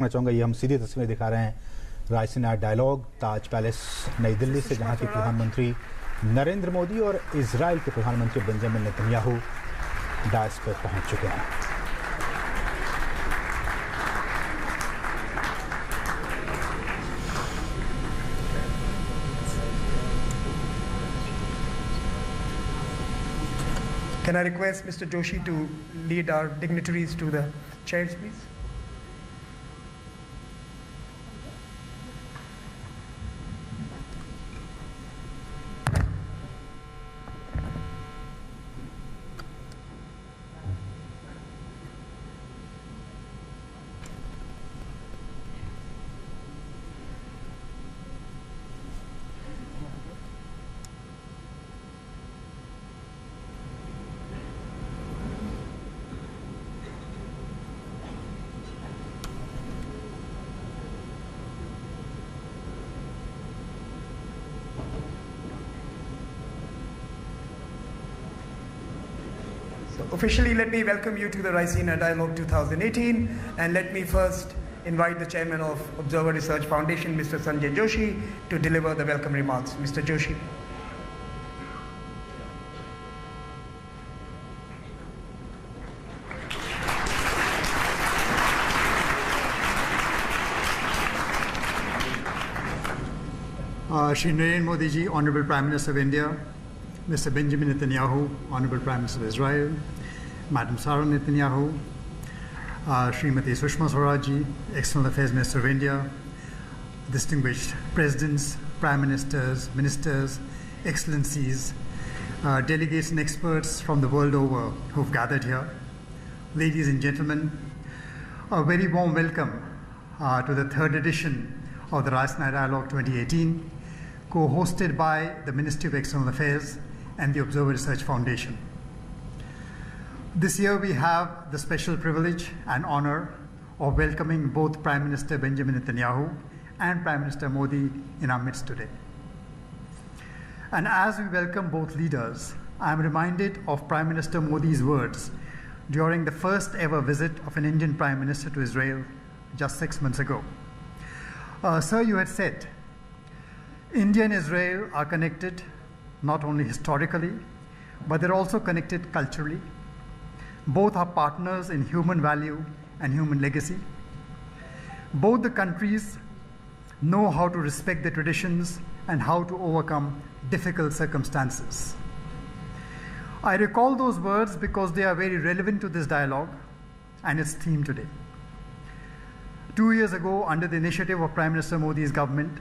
मैं चाहूँगा ये हम सीधी तस्वीर दिखा रहे हैं राइसिना डायलॉग ताज पैलेस नई दिल्ली से, जहाँ के प्रधानमंत्री नरेंद्र मोदी और इजराइल के प्रधानमंत्री बेंजामिन नेतन्याहू डायस पर पहुंच चुके हैं। Can I request Mr. Joshi to lead our dignitaries to the chairs, please? Officially, let me welcome you to the Raisina Dialogue 2018, and let me first invite the chairman of Observer Research Foundation, Mr. Sanjay Joshi, to deliver the welcome remarks. Mr. Joshi. Shri Narendra Modi ji, Honorable Prime Minister of India, Mr. Benjamin Netanyahu, Honorable Prime Minister of Israel, Madam Sarah Netanyahu, Srimati Sushma Swaraj ji, External Affairs Minister of India, distinguished presidents, prime ministers, ministers, excellencies, delegates and experts from the world over who've gathered here, ladies and gentlemen, a very warm welcome to the third edition of the Raisina Dialogue 2018, co-hosted by the Ministry of External Affairs and the Observer Research Foundation. This year we have the special privilege and honor of welcoming both Prime Minister Benjamin Netanyahu and Prime Minister Modi in our midst today. And as we welcome both leaders, I am reminded of Prime Minister Modi's words during the first ever visit of an Indian Prime Minister to Israel just 6 months ago. Sir, you had said, India and Israel are connected not only historically, but they're also connected culturally. Both are partners in human value and human legacy. Both the countries know how to respect their traditions and how to overcome difficult circumstances. I recall those words because they are very relevant to this dialogue and its theme today. 2 years ago, under the initiative of Prime Minister Modi's government,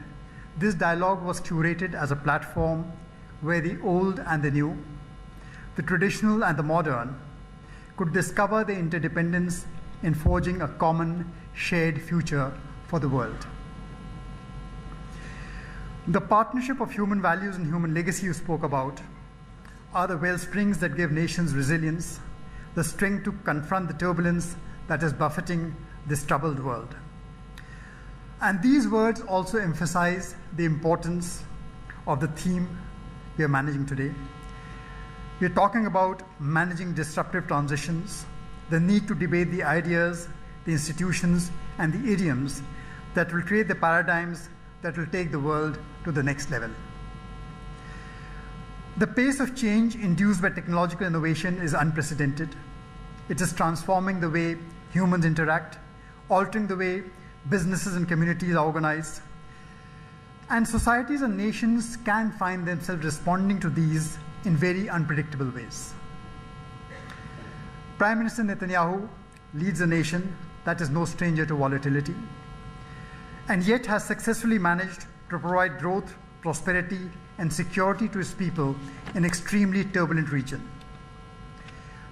this dialogue was curated as a platform where the old and the new, the traditional and the modern, could discover their interdependence in forging a common, shared future for the world. The partnership of human values and human legacy you spoke about are the wellsprings that give nations resilience, the strength to confront the turbulence that is buffeting this troubled world. And these words also emphasize the importance of the theme we are managing today. We are talking about managing disruptive transitions, the need to debate the ideas, the institutions, and the idioms that will create the paradigms that will take the world to the next level. The pace of change induced by technological innovation is unprecedented. It is transforming the way humans interact, altering the way businesses and communities are organized, and societies and nations can find themselves responding to these in very unpredictable ways. Prime Minister Netanyahu leads a nation that is no stranger to volatility, and yet has successfully managed to provide growth, prosperity, and security to his people in an extremely turbulent region.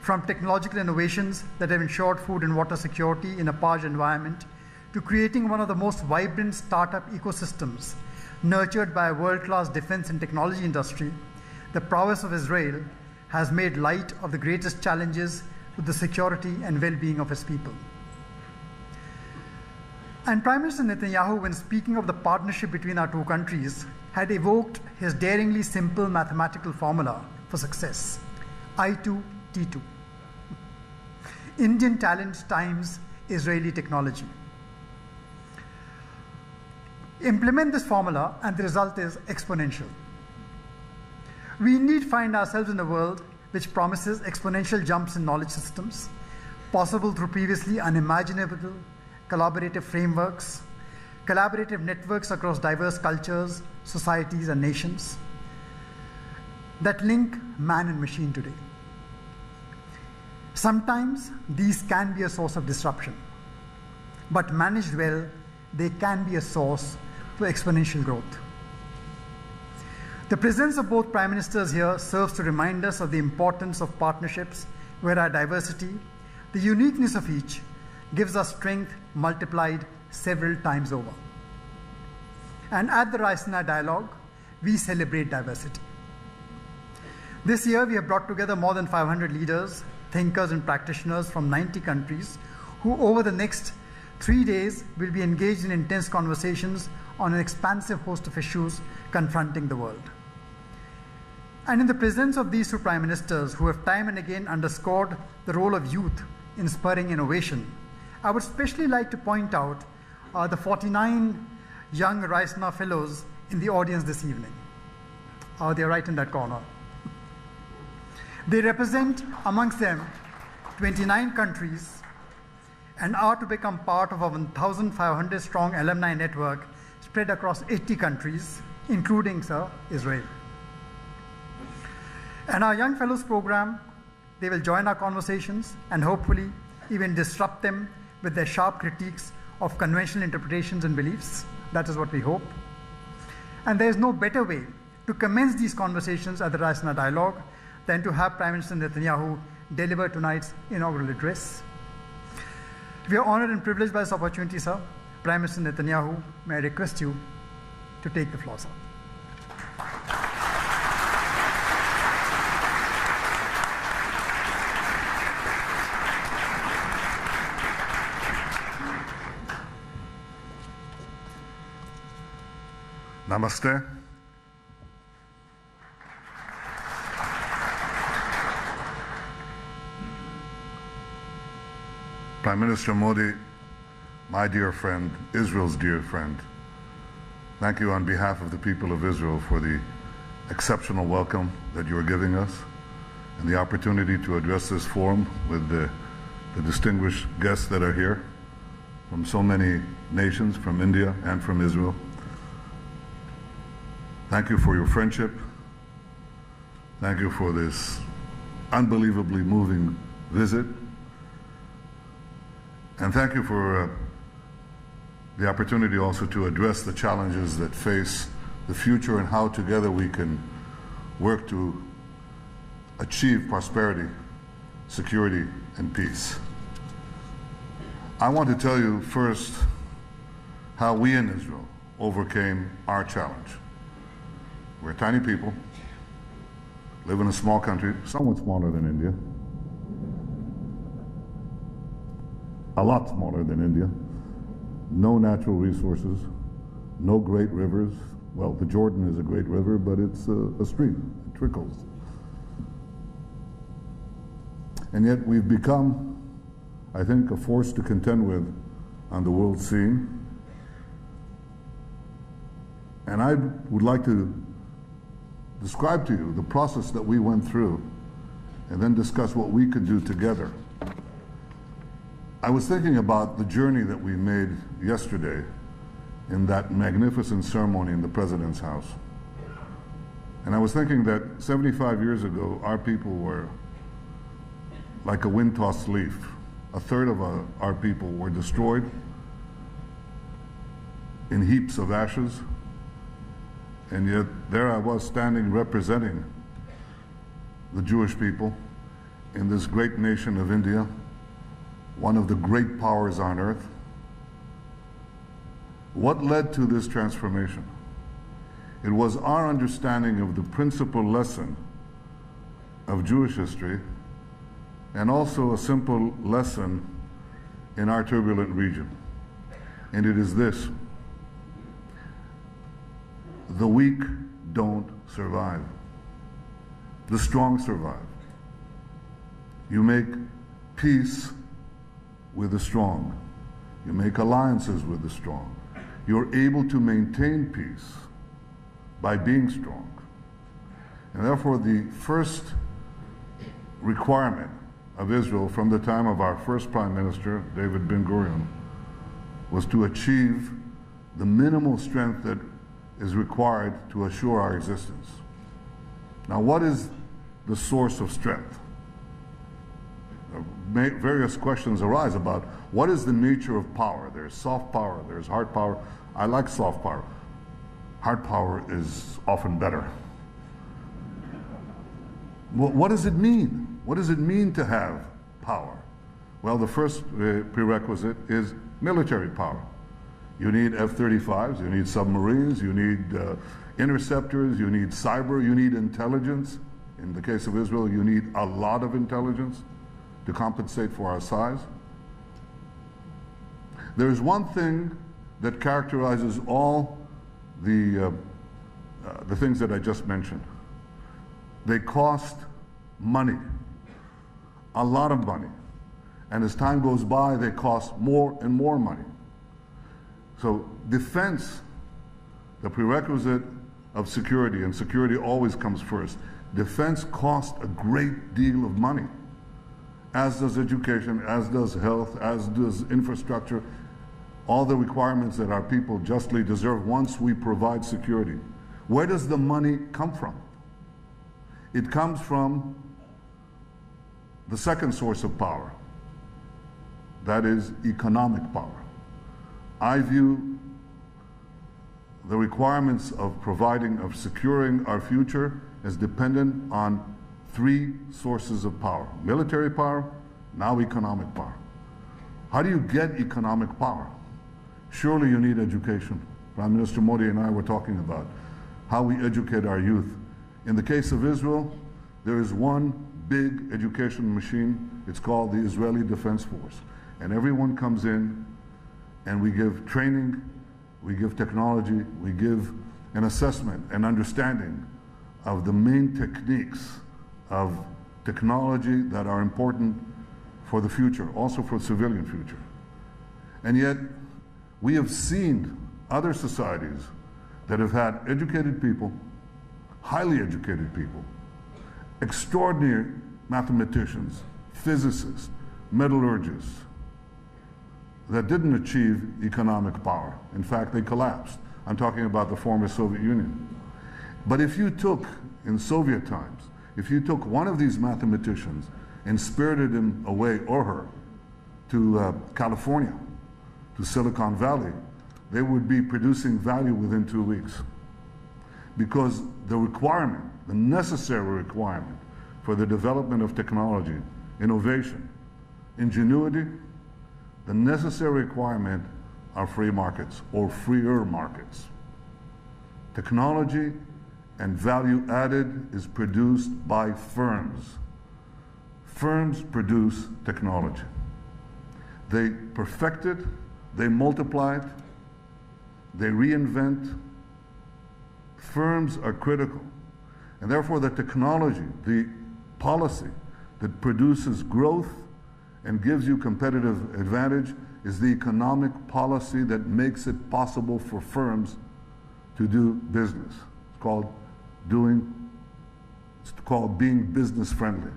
From technological innovations that have ensured food and water security in a parched environment, to creating one of the most vibrant startup ecosystems nurtured by a world-class defense and technology industry, the prowess of Israel has made light of the greatest challenges to the security and well-being of its people. And Prime Minister Netanyahu, when speaking of the partnership between our two countries, had evoked his daringly simple mathematical formula for success, I2 T2. Indian talent times Israeli technology. Implement this formula and the result is exponential. We indeed find ourselves in a world which promises exponential jumps in knowledge systems, possible through previously unimaginable collaborative frameworks, collaborative networks across diverse cultures, societies, and nations that link man and machine today. Sometimes these can be a source of disruption, but managed well, they can be a source for exponential growth. The presence of both Prime Ministers here serves to remind us of the importance of partnerships where our diversity, the uniqueness of each, gives us strength multiplied several times over. And at the Raisina Dialogue, we celebrate diversity. This year, we have brought together more than 500 leaders, thinkers, and practitioners from 90 countries who, over the next 3 days, will be engaged in intense conversations on an expansive host of issues confronting the world. And in the presence of these two Prime Ministers who have time and again underscored the role of youth in spurring innovation, I would especially like to point out the 49 young Raisina Fellows in the audience this evening. They're right in that corner. They represent amongst them 29 countries and are to become part of a 1,500 strong alumni network spread across 80 countries, including, Israel. And our Young Fellows program, they will join our conversations and hopefully even disrupt them with their sharp critiques of conventional interpretations and beliefs. That is what we hope. And there is no better way to commence these conversations at the Raisina Dialogue than to have Prime Minister Netanyahu deliver tonight's inaugural address. We are honored and privileged by this opportunity, sir. Prime Minister Netanyahu, may I request you to take the floor, sir. Namaste. Prime Minister Modi, my dear friend, Israel's dear friend, thank you on behalf of the people of Israel for the exceptional welcome that you are giving us and the opportunity to address this forum with the distinguished guests that are here from so many nations, from India and from Israel. Thank you for your friendship. Thank you for this unbelievably moving visit. And thank you for the opportunity also to address the challenges that face the future and how together we can work to achieve prosperity, security, and peace. I want to tell you first how we in Israel overcame our challenge. We're tiny people, live in a small country, somewhat smaller than India, a lot smaller than India, no natural resources, no great rivers. Well, the Jordan is a great river, but it's a stream, it trickles. And yet we've become, I think, a force to contend with on the world scene. And I would like to describe to you the process that we went through and then discuss what we could do together. I was thinking about the journey that we made yesterday in that magnificent ceremony in the President's house. And I was thinking that 75 years ago, our people were like a wind-tossed leaf. A third of our people were destroyed in heaps of ashes. And yet there I was standing representing the Jewish people in this great nation of India, one of the great powers on earth. What led to this transformation? It was our understanding of the principal lesson of Jewish history and also a simple lesson in our turbulent region. And it is this: the weak don't survive. The strong survive. You make peace with the strong. You make alliances with the strong. you're able to maintain peace by being strong. And therefore, the first requirement of Israel from the time of our first Prime Minister, David Ben-Gurion, was to achieve the minimal strength that is required to assure our existence. Now, what is the source of strength? Various questions arise about what is the nature of power. There's soft power, there's hard power. I like soft power. Hard power is often better. What does it mean? What does it mean to have power? Well, the first prerequisite is military power. You need F-35s, you need submarines, you need interceptors, you need cyber, you need intelligence. In the case of Israel, you need a lot of intelligence to compensate for our size. There's one thing that characterizes all the things that I just mentioned. They cost money, a lot of money. And as time goes by, they cost more and more money. So defense, the prerequisite of security, and security always comes first. Defense costs a great deal of money, as does education, as does health, as does infrastructure, all the requirements that our people justly deserve once we provide security. Where does the money come from? It comes from the second source of power, that is economic power. I view the requirements of securing our future as dependent on three sources of power: military power, now economic power. How do you get economic power? Surely you need education. Prime Minister Modi and I were talking about how we educate our youth. In the case of Israel, there is one big education machine. It's called the Israeli Defense Force. And everyone comes in and we give training, we give technology, we give an assessment, an understanding of the main techniques of technology that are important for the future, also for civilian future. And yet, we have seen other societies that have had educated people, highly educated people, extraordinary mathematicians, physicists, metallurgists, that didn't achieve economic power. In fact, they collapsed. I'm talking about the former Soviet Union. But if you took, in Soviet times, if you took one of these mathematicians and spirited him away, or her, to California, to Silicon Valley, they would be producing value within 2 weeks. Because the requirement, the necessary requirement for the development of technology, innovation, ingenuity, the necessary requirement are free markets, or freer markets. Technology and value added is produced by firms. Firms produce technology. They perfect it, they multiply it, they reinvent. Firms are critical. And therefore the technology, the policy that produces growth and gives you competitive advantage is the economic policy that makes it possible for firms to do business. It's called being business friendly.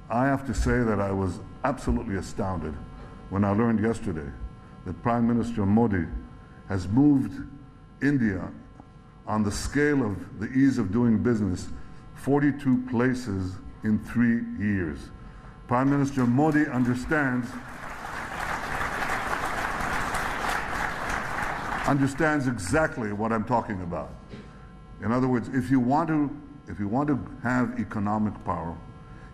I have to say that I was absolutely astounded when I learned yesterday that Prime Minister Modi has moved India on the scale of the ease of doing business 42 places in 3 years. Prime Minister Modi understands exactly what I'm talking about. In other words, if you want to have economic power,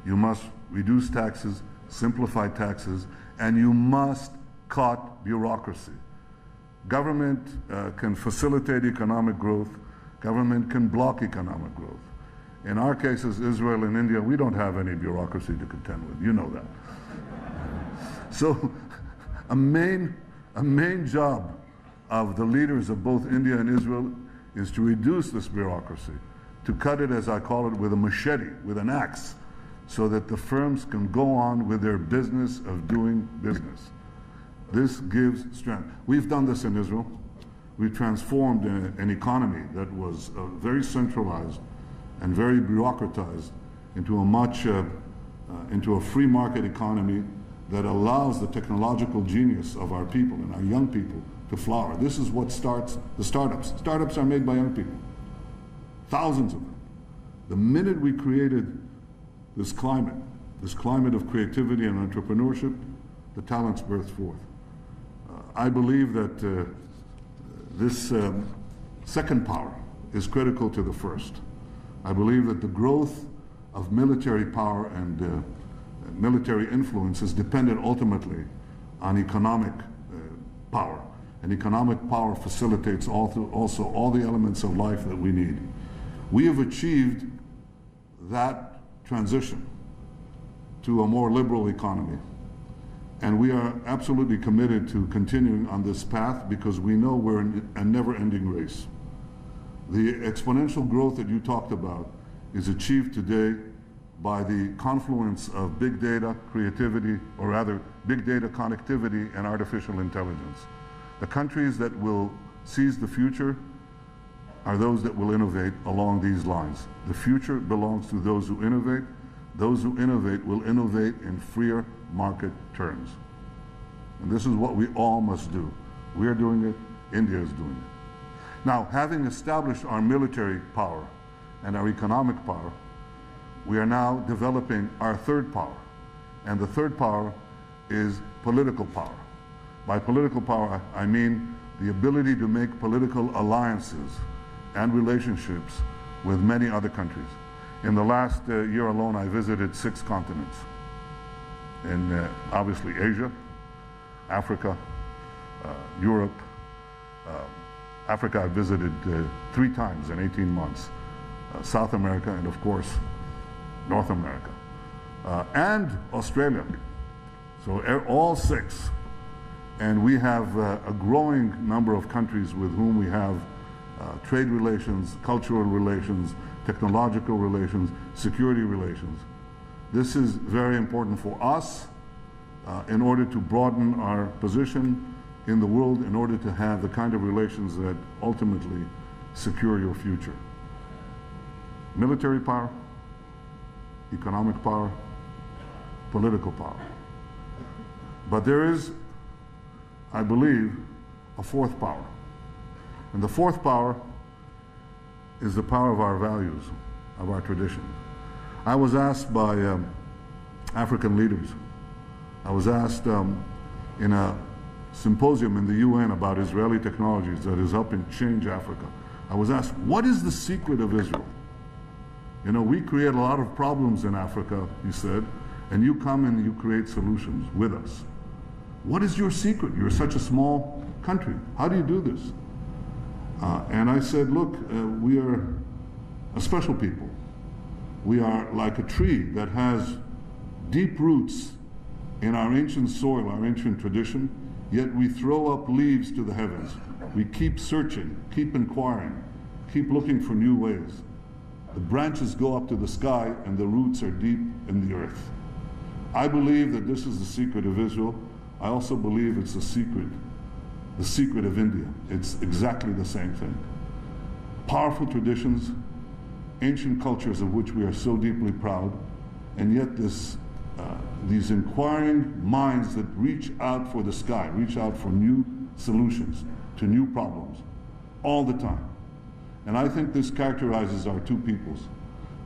you must reduce taxes, simplify taxes, and you must cut bureaucracy. Government can facilitate economic growth. Government can block economic growth. In our cases, Israel and India, we don't have any bureaucracy to contend with. You know that. So a main job of the leaders of both India and Israel is to reduce this bureaucracy, to cut it, as I call it, with a machete, with an axe, so that the firms can go on with their business of doing business. This gives strength. We've done this in Israel. We've transformed an economy that was very centralized and very bureaucratized into a free market economy that allows the technological genius of our people and our young people to flower. This is what starts the startups. Startups are made by young people, thousands of them. The minute we created this climate of creativity and entrepreneurship, the talents burst forth. I believe that this second power is critical to the first. I believe that the growth of military power and military influence is dependent ultimately on economic power. And economic power facilitates also all the elements of life that we need. We have achieved that transition to a more liberal economy. And we are absolutely committed to continuing on this path because we know we're in a never-ending race. The exponential growth that you talked about is achieved today by the confluence of big data, creativity, or rather big data connectivity and artificial intelligence. The countries that will seize the future are those that will innovate along these lines. The future belongs to those who innovate. Those who innovate will innovate in freer market terms. And this is what we all must do. We are doing it, India is doing it. Now, having established our military power and our economic power, we are now developing our third power. And the third power is political power. By political power, I mean the ability to make political alliances and relationships with many other countries. In the last year alone, I visited 6 continents. In obviously Asia, Africa, Europe. Africa I visited 3 times in 18 months. South America, and of course, North America. And Australia. So all 6. And we have a growing number of countries with whom we have trade relations, cultural relations, technological relations, security relations. This is very important for us in order to broaden our position in the world, in order to have the kind of relations that ultimately secure your future. Military power, economic power, political power. But there is, I believe, a fourth power. And the fourth power is the power of our values, of our tradition. I was asked by African leaders, I was asked in a symposium in the UN about Israeli technologies that is helping change Africa. I was asked, what is the secret of Israel? You know, we create a lot of problems in Africa, he said, and you come and you create solutions with us. What is your secret? You're such a small country. How do you do this? And I said, look, we are a special people. We are like a tree that has deep roots in our ancient soil, our ancient tradition, yet we throw up leaves to the heavens. We keep searching, keep inquiring, keep looking for new ways. The branches go up to the sky and the roots are deep in the earth. I believe that this is the secret of Israel. I also believe it's the secret of India. It's exactly the same thing. Powerful traditions, ancient cultures of which we are so deeply proud, and yet these inquiring minds that reach out for the sky, reach out for new solutions to new problems all the time. And I think this characterizes our two peoples.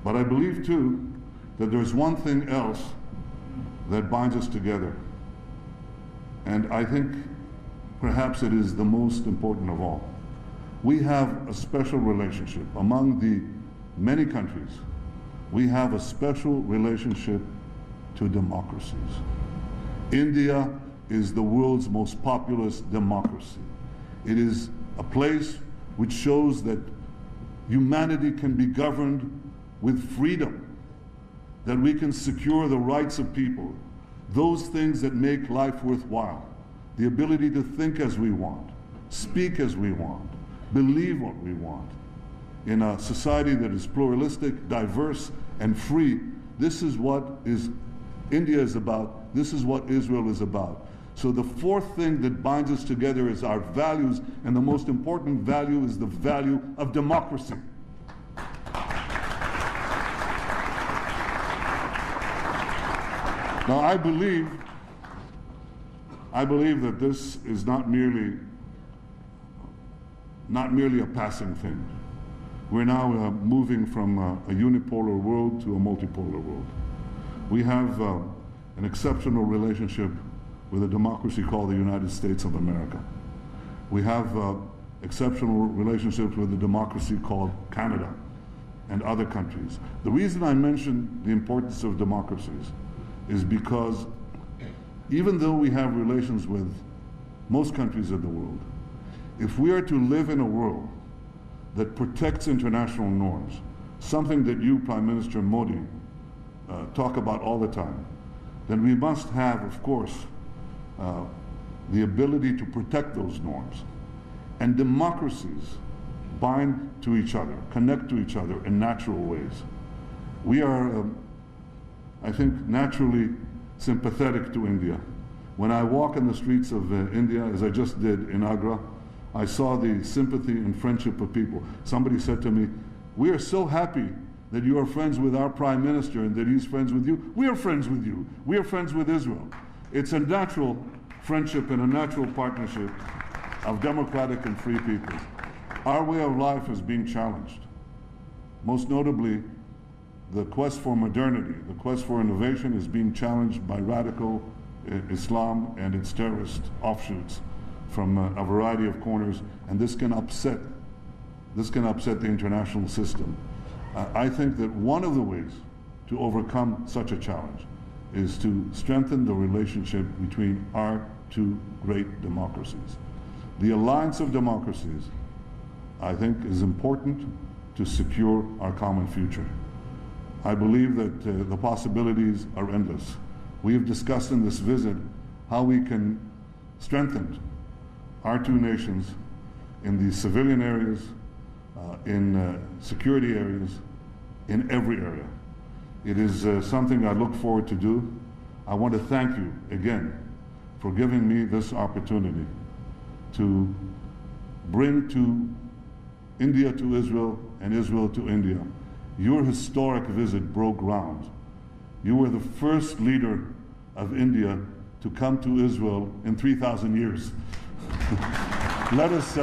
But I believe too that there's one thing else that binds us together. And I think perhaps it is the most important of all. We have a special relationship among the many countries. We have a special relationship to democracies. India is the world's most populous democracy. It is a place which shows that humanity can be governed with freedom, that we can secure the rights of people, those things that make life worthwhile, the ability to think as we want, speak as we want, believe what we want. In a society that is pluralistic, diverse, and free, this is what India is about. This is what Israel is about. So the fourth thing that binds us together is our values, and the most important value is the value of democracy. Now, I believe that this is not merely a passing thing. We're now moving from a unipolar world to a multipolar world. We have an exceptional relationship with a democracy called the United States of America. We have exceptional relationships with a democracy called Canada and other countries. The reason I mention the importance of democracies is because even though we have relations with most countries of the world, if we are to live in a world that protects international norms, something that you, Prime Minister Modi, talk about all the time, then we must have, of course, the ability to protect those norms. And democracies bind to each other, connect to each other in natural ways. We are, I think, naturally sympathetic to India. When I walk in the streets of India, as I just did in Agra, I saw the sympathy and friendship of people. Somebody said to me, "We are so happy that you are friends with our Prime Minister and that he's friends with you. We are friends with you. We are friends with Israel." It's a natural friendship and a natural partnership of democratic and free people. Our way of life is being challenged. Most notably, the quest for modernity, the quest for innovation is being challenged by radical Islam and its terrorist offshoots from a variety of corners, and this can upset the international system. I think that one of the ways to overcome such a challenge is to strengthen the relationship between our two great democracies. The alliance of democracies, I think, is important to secure our common future. I believe that the possibilities are endless. We have discussed in this visit how we can strengthen our two nations in the civilian areas, in security areas, in every area. It is something I look forward to do. I want to thank you again for giving me this opportunity to bring to India to Israel and Israel to India. Your historic visit broke ground. You were the first leader of India to come to Israel in 3,000 years. Let us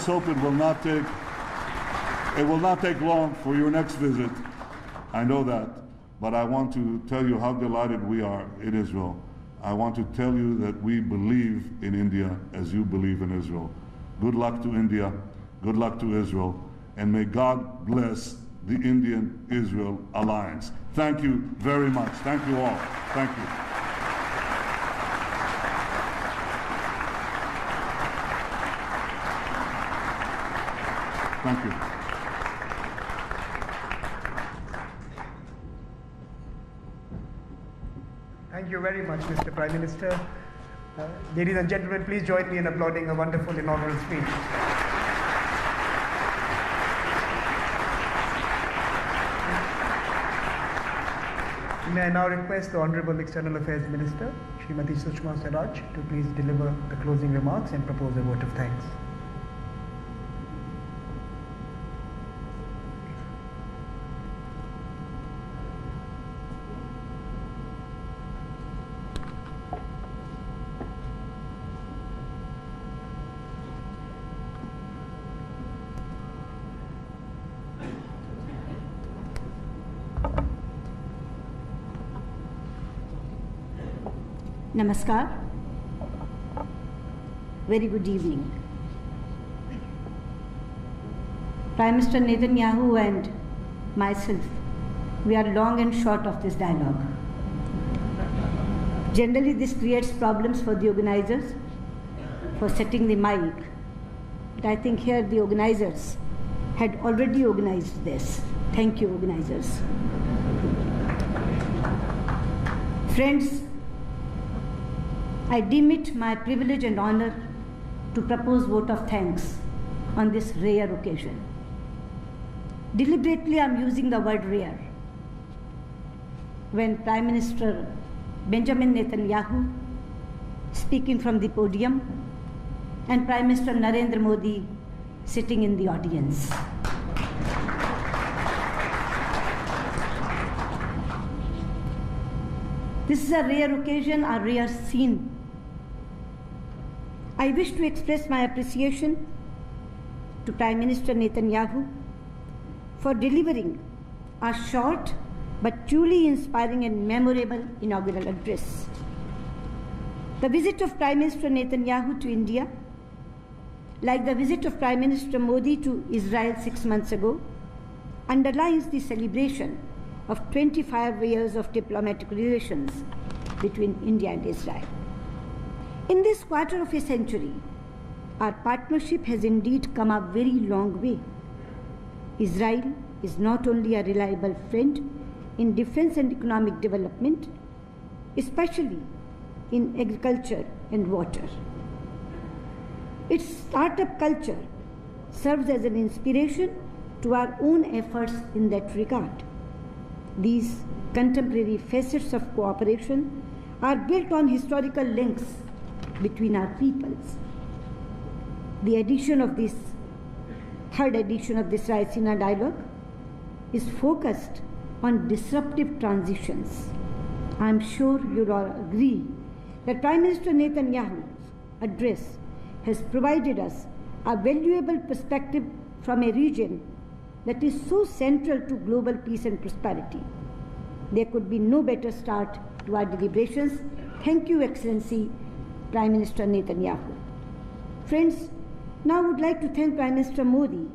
hope it will not take long for your next visit. I know that, but I want to tell you how delighted we are in Israel. I want to tell you that we believe in India as you believe in Israel. Good luck to India, good luck to Israel, and may God bless the Indian-Israel alliance. Thank you very much. Thank you all. Thank you. Thank you. Thank you very much, Mr. Prime Minister. Ladies and gentlemen, please join me in applauding a wonderful inaugural speech. May I now request the Honorable External Affairs Minister, Srimati Sushma Swaraj, to please deliver the closing remarks and propose a vote of thanks. Namaskar. Very good evening. Prime Minister Netanyahu and myself, we are long and short of this dialogue. Generally, this creates problems for the organizers for setting the mic. But I think here the organizers had already organized this. Thank you, organizers. Friends, I deem it my privilege and honor to propose vote of thanks on this rare occasion. Deliberately, I am using the word rare. When Prime Minister Benjamin Netanyahu speaking from the podium, and Prime Minister Narendra Modi sitting in the audience. This is a rare occasion, a rare scene. I wish to express my appreciation to Prime Minister Netanyahu for delivering a short but truly inspiring and memorable inaugural address. The visit of Prime Minister Netanyahu to India, like the visit of Prime Minister Modi to Israel 6 months ago, underlines the celebration of 25 years of diplomatic relations between India and Israel. In this quarter of a century, our partnership has indeed come a very long way. Israel is not only a reliable friend in defense and economic development, especially in agriculture and water. Its startup culture serves as an inspiration to our own efforts in that regard. These contemporary facets of cooperation are built on historical links between our peoples. The third edition of this Raisina Dialogue is focused on disruptive transitions. I am sure you'll all agree that Prime Minister Netanyahu's address has provided us a valuable perspective from a region that is so central to global peace and prosperity. There could be no better start to our deliberations. Thank you, Excellency Prime Minister Netanyahu. Friends, now I would like to thank Prime Minister Modi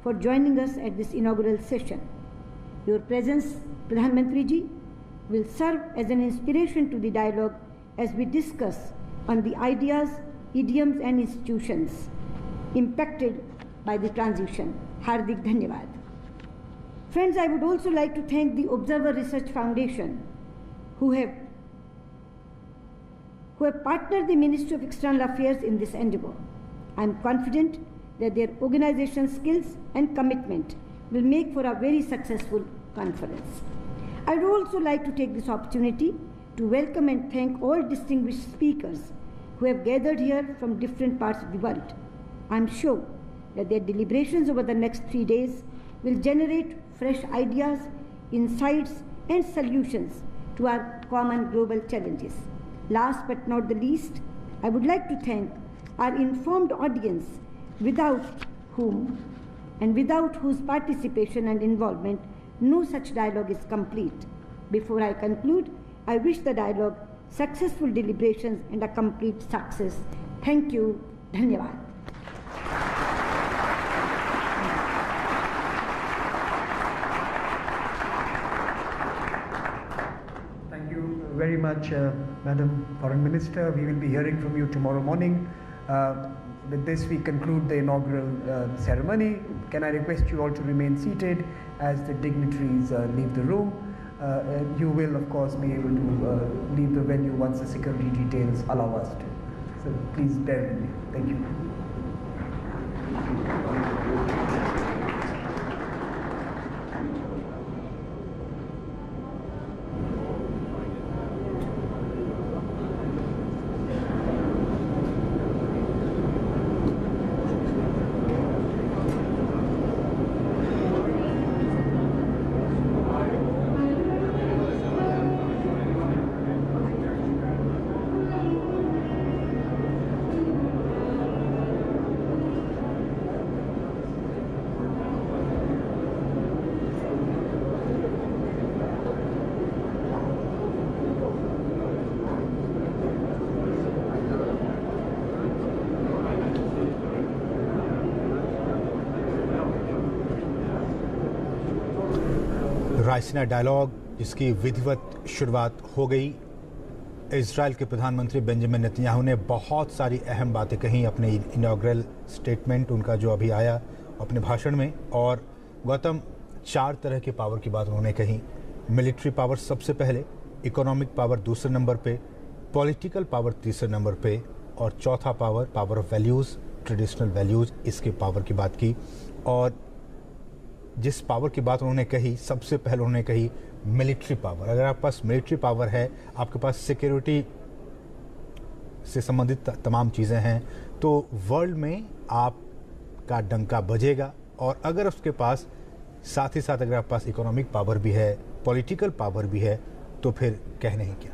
for joining us at this inaugural session. Your presence, Pradhan Mantri Ji, will serve as an inspiration to the dialogue as we discuss on the ideas, idioms and institutions impacted by the transition. Hardik Dhanyavad. Friends, I would also like to thank the Observer Research Foundation who have partnered the Ministry of External Affairs in this endeavor. I am confident that their organization skills and commitment will make for a very successful conference. I would also like to take this opportunity to welcome and thank all distinguished speakers who have gathered here from different parts of the world. I am sure that their deliberations over the next 3 days will generate fresh ideas, insights and solutions to our common global challenges. Last but not the least, I would like to thank our informed audience without whom and without whose participation and involvement no such dialogue is complete. Before I conclude, I wish the dialogue successful deliberations and a complete success. Thank you. Dhanyavad. Thank you very much, Madam Foreign Minister. We will be hearing from you tomorrow morning. With this, we conclude the inaugural ceremony. Can I request you all to remain seated as the dignitaries leave the room? You will, of course, be able to leave the venue once the security details allow us to. So please bear with me. Thank you. Raisina dialogue जिसकी विधिवत शुरुआत हो गई। Israel के प्रधानमंत्री Benjamin Netanyahu ने बहुत सारी अहम बातें कहीं अपने इनॉग्रल स्टेटमेंट उनका जो अभी आया अपने भाषण में। और गौतम, 4 तरह के पावर की बात उन्होंने कही। मिलिट्री पावर सबसे पहले, इकोनॉमिक पावर दूसरे नंबर पे, पॉलिटिकल पावर तीसरे नंबर पे और चौथा power, power of values, traditional values, इसके पावर की बात की। और जिस पावर की बात उन्होंने कही, सबसे पहले उन्होंने कही मिलिट्री पावर। अगर आपके पास मिलिट्री पावर है, आपके पास सिक्योरिटी से संबंधित तमाम चीज़ें हैं तो वर्ल्ड में आपका डंका बजेगा, और अगर उसके पास साथ ही साथ अगर आपके पास इकोनॉमिक पावर भी है, पॉलिटिकल पावर भी है, तो फिर कहने ही क्या।